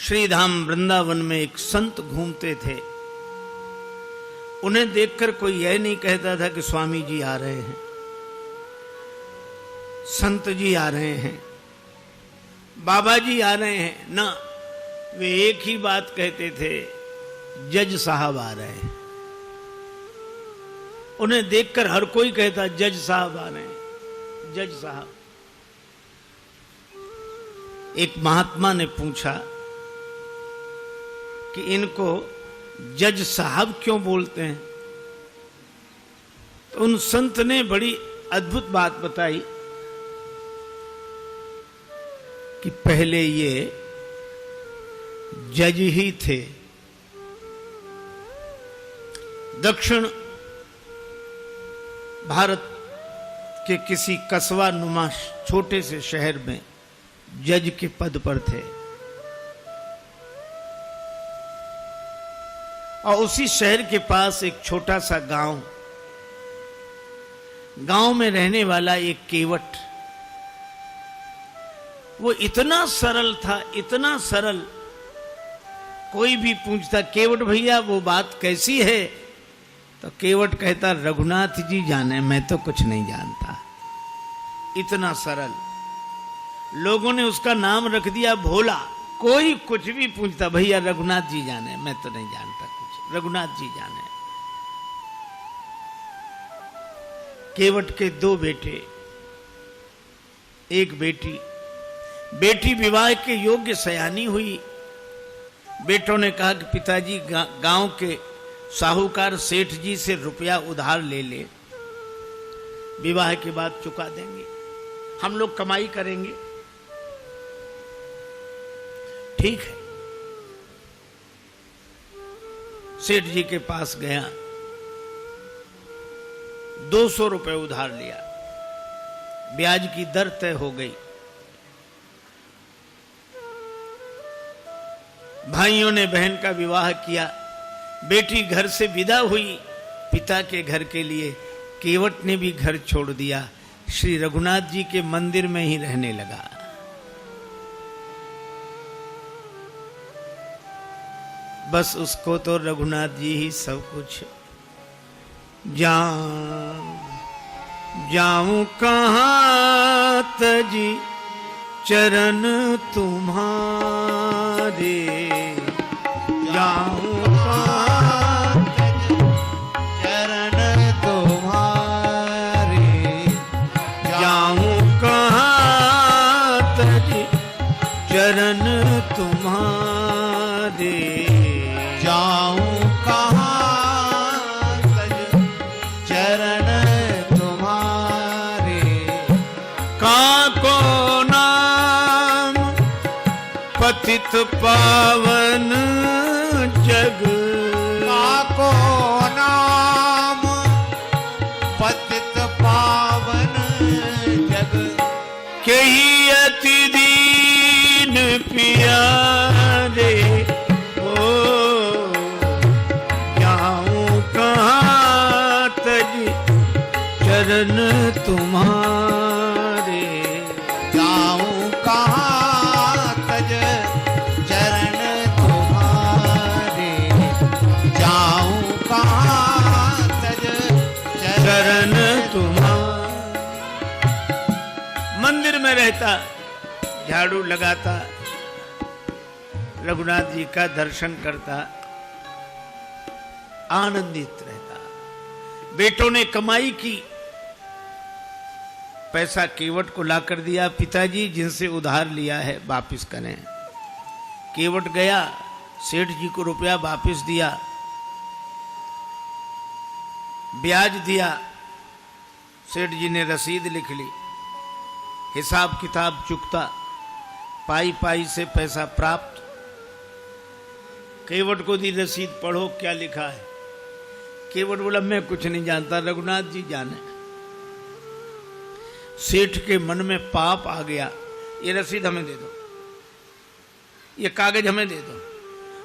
श्रीधाम वृंदावन में एक संत घूमते थे। उन्हें देखकर कोई यह नहीं कहता था कि स्वामी जी आ रहे हैं, संत जी आ रहे हैं, बाबा जी आ रहे हैं। ना, वे एक ही बात कहते थे, जज साहब आ रहे हैं। उन्हें देखकर हर कोई कहता जज साहब आ रहे हैं, जज साहब। एक महात्मा ने पूछा कि इनको जज साहब क्यों बोलते हैं? तो उन संत ने बड़ी अद्भुत बात बताई कि पहले ये जज ही थे। दक्षिण भारत के किसी कस्बा नुमा छोटे से शहर में जज के पद पर थे और उसी शहर के पास एक छोटा सा गांव में रहने वाला एक केवट, वो इतना सरल था, इतना सरल। कोई भी पूछता केवट भैया वो बात कैसी है, तो केवट कहता रघुनाथ जी जाने, मैं तो कुछ नहीं जानता। इतना सरल। लोगों ने उसका नाम रख दिया भोला। कोई कुछ भी पूछता भैया रघुनाथ जी जाने, मैं तो नहीं जानता कुछ, रघुनाथ जी जाने। केवट के 2 बेटे, एक बेटी। बेटी विवाह के योग्य सयानी हुई। बेटों ने कहा कि पिताजी गांव के साहूकार सेठ जी से रुपया उधार ले ले, विवाह के बाद चुका देंगे, हम लोग कमाई करेंगे। ठीक है। सेठ जी के पास गया, 200 रुपए उधार लिया, ब्याज की दर तय हो गई। भाइयों ने बहन का विवाह किया, बेटी घर से विदा हुई पिता के घर के लिए। केवट ने भी घर छोड़ दिया, श्री रघुनाथ जी के मंदिर में ही रहने लगा। बस उसको तो रघुनाथ जी ही सब कुछ। जाऊं कहां तजी चरण तुम्हारे, जाऊं कहां तजी चरण तुम्हारे, जाऊं कहां तजी चरण तुम्हारे, जाऊं कहां तज चरण तुम्हारे। काको नाम पतित पावन जग, काको नाम पतित पावन जग, केही अति दीन प्यारे। चरण तुम्हारे, जाऊं कहां तज चरण तुम्हारे, जाऊं कहां तज चरण तुम्हारे। मंदिर में रहता, झाड़ू लगाता, रघुनाथ जी का दर्शन करता, आनंदित रहता। बेटों ने कमाई की, पैसा केवट को लाकर दिया, पिताजी जिनसे उधार लिया है वापिस करें। केवट गया, सेठ जी को रुपया वापिस दिया, ब्याज दिया। सेठ जी ने रसीद लिख ली, हिसाब किताब चुकता, पाई पाई से पैसा प्राप्त। केवट को दी रसीद, पढ़ो क्या लिखा है। केवट बोला मैं कुछ नहीं जानता, रघुनाथ जी जाने। सेठ के मन में पाप आ गया, ये रसीद हमें दे दो, ये कागज हमें दे दो।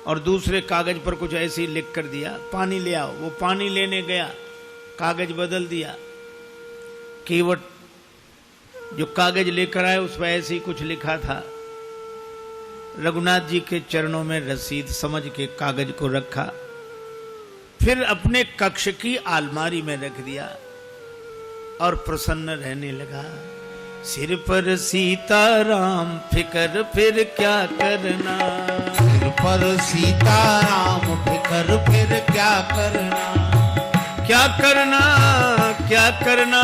और दूसरे कागज पर कुछ ऐसे ही लिख कर दिया, पानी ले आओ। वो पानी लेने गया, कागज बदल दिया। केवट जो कागज लेकर आए उस पर ऐसे ही कुछ लिखा था। रघुनाथ जी के चरणों में रसीद समझ के कागज को रखा, फिर अपने कक्ष की अलमारी में रख दिया और प्रसन्न रहने लगा। सिर पर सीताराम फिकर फिर क्या करना, सिर पर सीताराम फिकर फिर क्या करना, क्या करना क्या करना,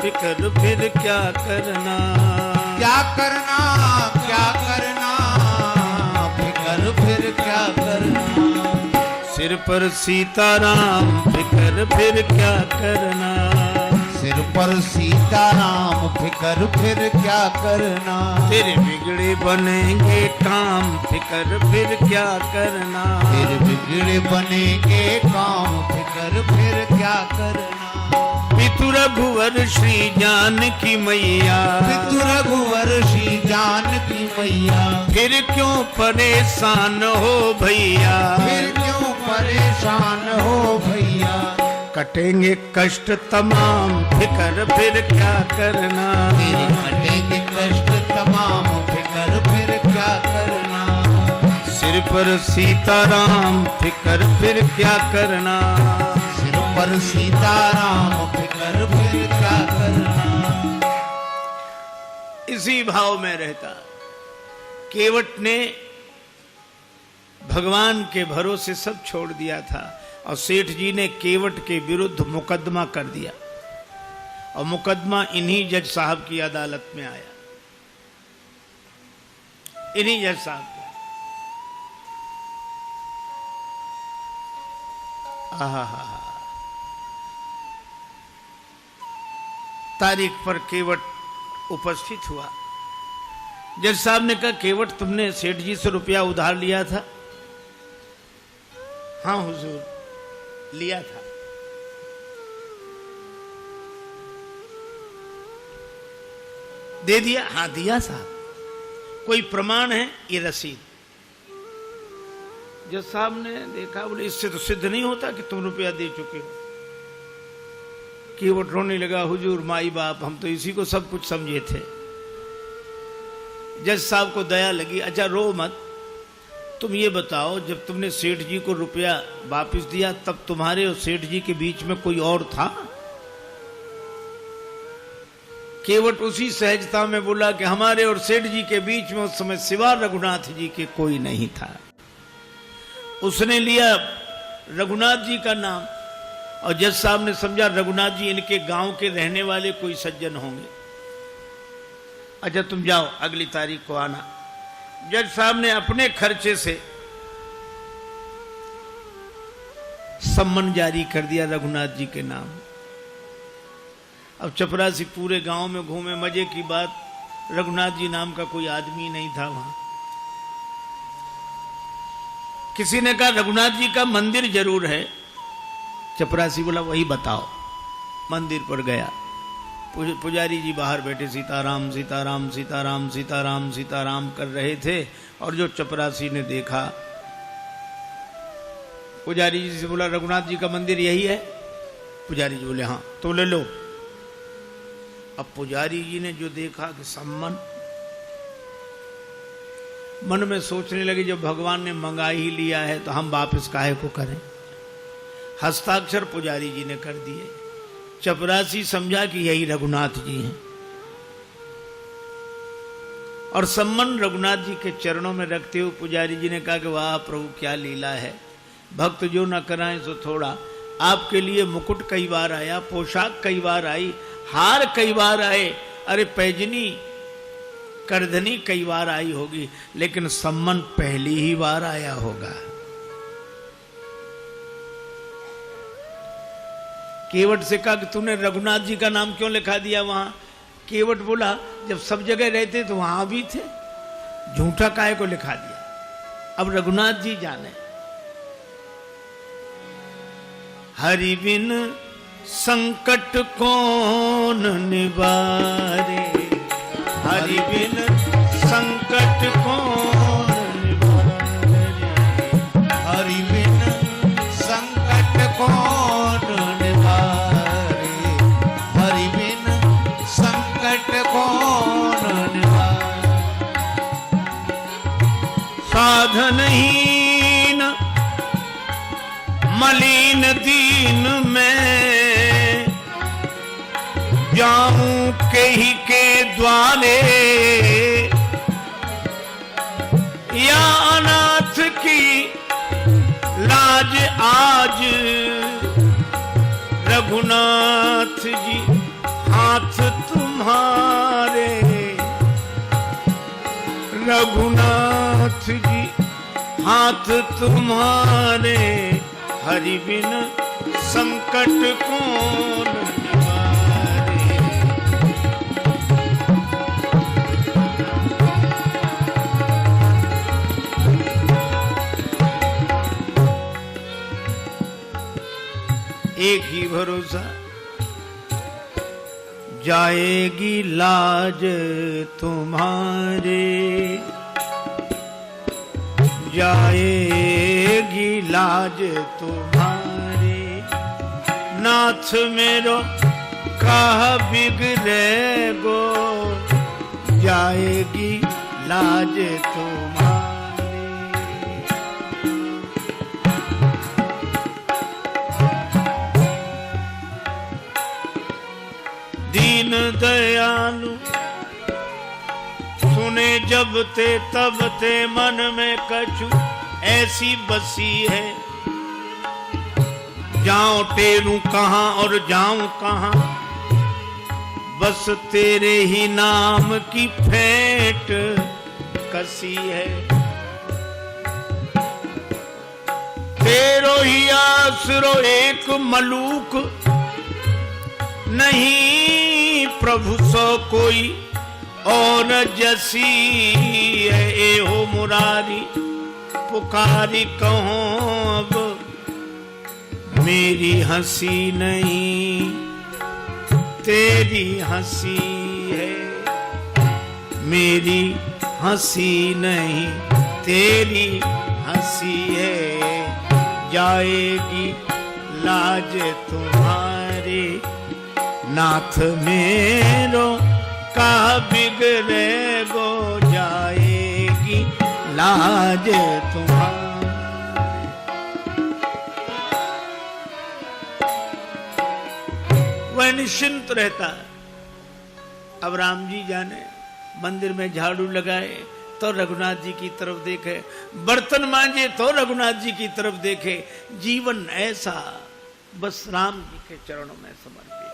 फिकर फिर क्या करना, क्या करना क्या करना, फिकर फिर क्या करना। सिर पर सीताराम फिकर फिर क्या करना, सिर पर सीताराम फिकर फिर क्या करना। तेरे बिगड़े बनेंगे काम फिकर फिर क्या करना, फिर बिगड़े बनेंगे काम फिकर फिर क्या करना। पितु रघुवर श्री जानकी मैया, पितु रघुवर श्री जानकी मैया, फिर क्यों परेशान हो भैया, फिर क्यों परेशान हो भैया। कटेंगे कष्ट तमाम फिकर फिर क्या करना, तेरे कटेंगे कष्ट तमाम फिकर फिर क्या करना। सिर पर सीताराम फिकर फिर क्या करना, सिर पर सीताराम फिकर फिर क्या करना। इसी भाव में रहता केवट ने भगवान के भरोसे सब छोड़ दिया था और सेठ जी ने केवट के विरुद्ध मुकदमा कर दिया और मुकदमा इन्हीं जज साहब की अदालत में आया, इन्हीं जज साहब के। तारीख पर केवट उपस्थित हुआ। जज साहब ने कहा, केवट तुमने सेठ जी से रुपया उधार लिया था? हाँ हुजूर, लिया था। दे दिया? हाँ दिया साहब। कोई प्रमाण है? ये रसीद। जज साहब ने देखा, बोले इससे तो सिद्ध नहीं होता कि तुम रुपया दे चुके हो। केवट रोने लगा, हुजूर माई बाप हम तो इसी को सब कुछ समझे थे। जज साहब को दया लगी, अच्छा रो मत, तुम ये बताओ जब तुमने सेठ जी को रुपया वापस दिया तब तुम्हारे और सेठ जी के बीच में कोई और था? केवट उसी सहजता में बोला कि हमारे और सेठ जी के बीच में उस समय सिवा रघुनाथ जी के कोई नहीं था। उसने लिया रघुनाथ जी का नाम और जज साहब ने समझा रघुनाथ जी इनके गांव के रहने वाले कोई सज्जन होंगे। अच्छा तुम जाओ, अगली तारीख को आना। जज साहब ने अपने खर्चे से सम्मन जारी कर दिया रघुनाथ जी के नाम। अब चपरासी पूरे गांव में घूमे, मजे की बात, रघुनाथ जी नाम का कोई आदमी नहीं था वहां। किसी ने कहा रघुनाथ जी का मंदिर जरूर है। चपरासी बोला वही बताओ। मंदिर पर गया, पुजारी जी बाहर बैठे सीताराम सीताराम सीताराम सीताराम सीताराम कर रहे थे और जो चपरासी ने देखा, पुजारी जी से बोला रघुनाथ जी का मंदिर यही है? पुजारी जी बोले हाँ। तो ले लो। अब पुजारी जी ने जो देखा कि सम्मन, मन में सोचने लगे जब भगवान ने मंगा ही लिया है तो हम वापस काहे को करें। हस्ताक्षर पुजारी जी ने कर दिए। चपरासी समझा कि यही रघुनाथ जी हैं और सम्मन रघुनाथ जी के चरणों में रखते हुए पुजारी जी ने कहा कि वाह प्रभु क्या लीला है, भक्त जो न कराएं सो थोड़ा। आपके लिए मुकुट कई बार आया, पोशाक कई बार आई, हार कई बार आए, अरे पैजनी करधनी कई बार आई होगी, लेकिन सम्मन पहली ही बार आया होगा। केवट से कहा कि तूने रघुनाथ जी का नाम क्यों लिखा दिया वहां? केवट बोला जब सब जगह रहते तो वहां भी थे, झूठा काहे को लिखा दिया। अब रघुनाथ जी जाने। हरि बिन संकट कौन निवारे, हरि बिन संकट कौन निवारे, हरि बिन संकट कौन निवारे, हरि बिन संकट कौन निवारे। साधनहीन मलिन दीन में जाऊं कहीं के द्वारे या अनाथ की लाज आज रघुनाथ जी हाथ तुम्हारे रघुनाथ जी हाथ तुम्हारे हरि बिन संकट कौन निवारे। एक ही भरोसा जाएगी लाज तुम्हारे जाएगी लाज तुम्हारे नाथ मेरो कह बिगड़े गो जाएगी लाज तुम्हारे। दीन दयालु सुने जब ते तब ते मन में कछु ऐसी बसी है जाऊं टेरूं कहां और जाऊं कहां बस तेरे ही नाम की फेंट कसी है। तेरो ही आसरो एक मलूक नहीं प्रभु सो कोई और जसी है ए हो मुरारी पुकारी कहो अब मेरी हंसी नहीं तेरी हंसी है मेरी हंसी नहीं तेरी हंसी है जाएगी लाज तुम्हारी नाथ मेरो का बिगड़े गो जाएगी लाज तुम्हारी। वह निश्चिंत रहता है। अब राम जी जाने मंदिर में झाड़ू लगाए तो रघुनाथ जी की तरफ देखे बर्तन मांजे तो रघुनाथ जी की तरफ देखे जीवन ऐसा बस राम जी के चरणों में समर्पित।